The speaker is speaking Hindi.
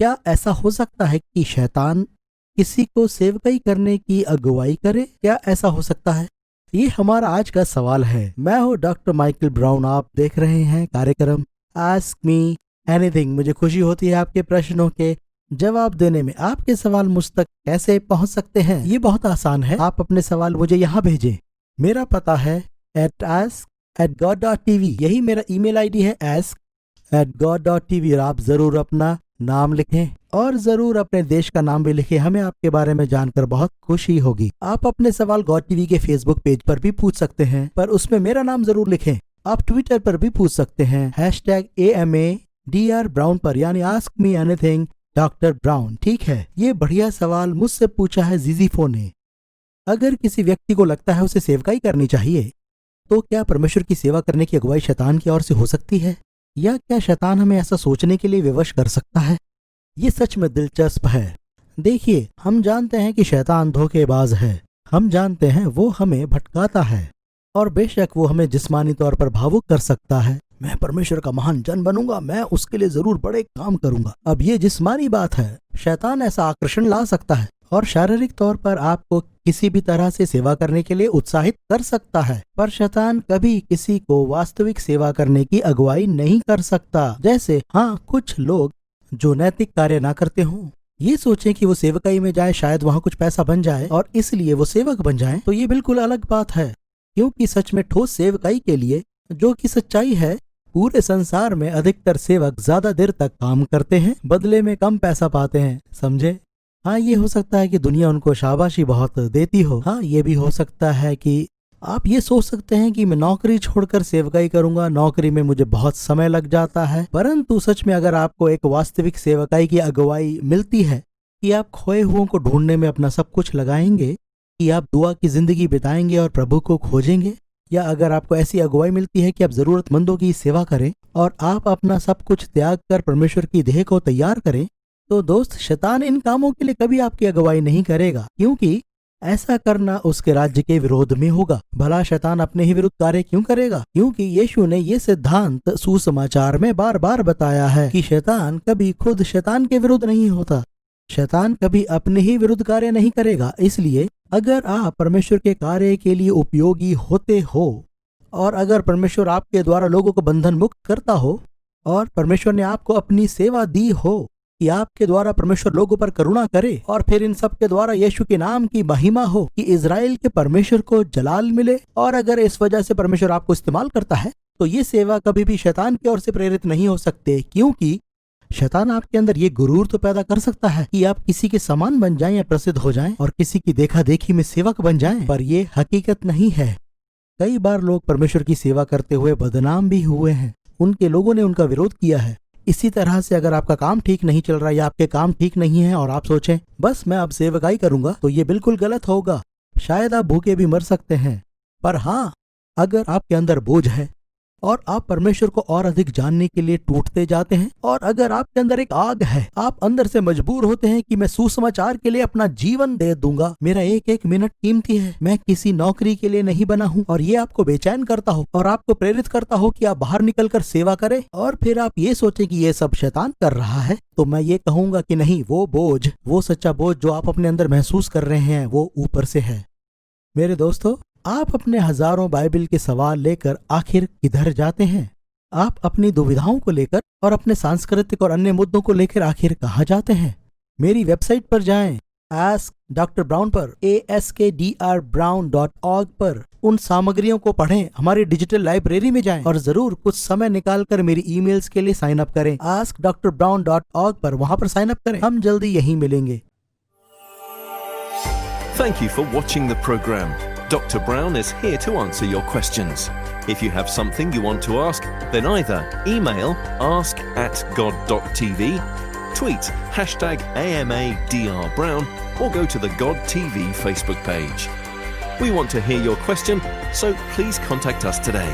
क्या ऐसा हो सकता है कि शैतान किसी को सेवकाई करने की अगुवाई करे? क्या ऐसा हो सकता है? ये हमारा आज का सवाल है। मैं हूँ डॉक्टर माइकल ब्राउन। आप देख रहे हैं कार्यक्रम आस्क मी एनीथिंग। मुझे खुशी होती है आपके प्रश्नों के जवाब देने में। आपके सवाल मुझ तक कैसे पहुंच सकते हैं? ये बहुत आसान है। आप अपने सवाल मुझे यहाँ भेजें। मेरा पता है ask@god.tv। यही मेरा ईमेल आईडी है ask@god.tv। और आप जरूर अपना नाम लिखें और जरूर अपने देश का नाम भी लिखें। हमें आपके बारे में जानकर बहुत खुशी होगी। आप अपने सवाल गॉड टीवी के फेसबुक पेज पर भी पूछ सकते हैं, पर उसमें मेरा नाम जरूर लिखें। आप ट्विटर पर भी पूछ सकते हैं #AMADR ब्राउन पर, यानी ask me anything doctor brown. ठीक है, ये बढ़िया सवाल मुझसे पूछा है जीजीफो ने। अगर किसी व्यक्ति को लगता है उसे सेवकाई करनी चाहिए, तो क्या परमेश्वर की सेवा करने की अगुवाई शैतान की ओर से हो सकती है? या क्या शैतान हमें ऐसा सोचने के लिए विवश कर सकता है? ये सच में दिलचस्प है। देखिए, हम जानते हैं कि शैतान धोखेबाज है। हम जानते हैं वो हमें भटकाता है और बेशक वो हमें जिस्मानी तौर पर भावुक कर सकता है। मैं परमेश्वर का महान जन बनूंगा, मैं उसके लिए जरूर बड़े काम करूंगा। अब ये जिस्मानी बात है। शैतान ऐसा आकर्षण ला सकता है और शारीरिक तौर पर आपको किसी भी तरह से सेवा करने के लिए उत्साहित कर सकता है, पर शैतान कभी किसी को वास्तविक सेवा करने की अगुवाई नहीं कर सकता। जैसे कुछ लोग जो नैतिक कार्य ना करते हों, ये सोचें कि वो सेवकाई में जाए, शायद वहाँ कुछ पैसा बन जाए और इसलिए वो सेवक बन जाएं, तो ये बिल्कुल अलग बात है। क्योंकि सच में ठोस सेवकाई के लिए, जो कि सच्चाई है, पूरे संसार में अधिकतर सेवक ज्यादा देर तक काम करते हैं, बदले में कम पैसा पाते हैं। समझे? ये हो सकता है कि दुनिया उनको शाबाशी बहुत देती हो। ये भी हो सकता है कि आप ये सोच सकते हैं कि मैं नौकरी छोड़कर सेवकाई करूंगा, नौकरी में मुझे बहुत समय लग जाता है। परंतु सच में अगर आपको एक वास्तविक सेवकाई की अगुवाई मिलती है कि आप खोए हुओं को ढूंढने में अपना सब कुछ लगाएंगे, कि आप दुआ की जिंदगी बिताएंगे और प्रभु को खोजेंगे, या अगर आपको ऐसी अगुवाई मिलती है कि आप जरूरतमंदों की सेवा करें और आप अपना सब कुछ त्याग कर परमेश्वर की देह को तैयार करें, तो दोस्त, शैतान इन कामों के लिए कभी आपकी अगुवाई नहीं करेगा, क्योंकि ऐसा करना उसके राज्य के विरोध में होगा। भला शैतान अपने ही विरुद्ध कार्य क्यों करेगा? क्योंकि यीशु ने ये सिद्धांत सुसमाचार में बार बार बताया है कि शैतान कभी खुद शैतान के विरुद्ध नहीं होता। शैतान कभी अपने ही विरुद्ध कार्य नहीं करेगा। इसलिए अगर आप परमेश्वर के कार्य के लिए उपयोगी होते हो और अगर परमेश्वर आपके द्वारा लोगों को बंधन मुक्त करता हो और परमेश्वर ने आपको अपनी सेवा दी हो कि आपके द्वारा परमेश्वर लोगों पर करुणा करे और फिर इन सब के द्वारा यीशु के नाम की महिमा हो, कि इजराइल के परमेश्वर को जलाल मिले, और अगर इस वजह से परमेश्वर आपको इस्तेमाल करता है, तो ये सेवा कभी भी शैतान की ओर से प्रेरित नहीं हो सकते। क्योंकि शैतान आपके अंदर ये गुरूर तो पैदा कर सकता है कि आप किसी के समान बन जाएं या प्रसिद्ध हो जाएं और किसी की देखा देखी में सेवक बन जाएं, पर ये हकीकत नहीं है। कई बार लोग परमेश्वर की सेवा करते हुए बदनाम भी हुए हैं। उनके लोगों ने उनका विरोध किया है। इसी तरह से अगर आपका काम ठीक नहीं चल रहा या आपके काम ठीक नहीं है और आप सोचें बस मैं अब सेवकाई करूंगा, तो ये बिल्कुल गलत होगा। शायद आप भूखे भी मर सकते हैं, पर अगर आपके अंदर बोझ है और आप परमेश्वर को और अधिक जानने के लिए टूटते जाते हैं, और अगर आपके अंदर एक आग है, आप अंदर से मजबूर होते हैं कि मैं सुसमाचार के लिए अपना जीवन दे दूंगा, मेरा एक एक मिनट कीमती है, मैं किसी नौकरी के लिए नहीं बना हूँ, और ये आपको बेचैन करता हो और आपको प्रेरित करता हो कि आप बाहर निकलकर सेवा करें, और फिर आप ये सोचें कि ये सब शैतान कर रहा है, तो मैं ये कहूंगा कि नहीं, वो बोझ, वो सच्चा बोझ जो आप अपने अंदर महसूस कर रहे हैं, वो ऊपर से है। मेरे दोस्तों, आप अपने हजारों बाइबल के सवाल लेकर आखिर किधर जाते हैं? आप अपनी दुविधाओं को लेकर और अपने सांस्कृतिक और अन्य मुद्दों को लेकर आखिर कहाँ जाते हैं? मेरी वेबसाइट पर जाएं, आस्क डॉक्टर ब्राउन पर, askdrbrown.org पर उन सामग्रियों को पढ़ें, हमारी डिजिटल लाइब्रेरी में जाएं और जरूर कुछ समय निकालकर मेरी ईमेल्स के लिए साइन अप करें। askdrbrown.org पर, वहां पर साइन अप करें। हम जल्दी यहीं मिलेंगे। Thank you for watching the program. Dr. Brown is here to answer your questions. If you have something you want to ask, then either email ask@god.tv, tweet #AMADRBrown, or go to the God TV Facebook page. We want to hear your question, so please contact us today.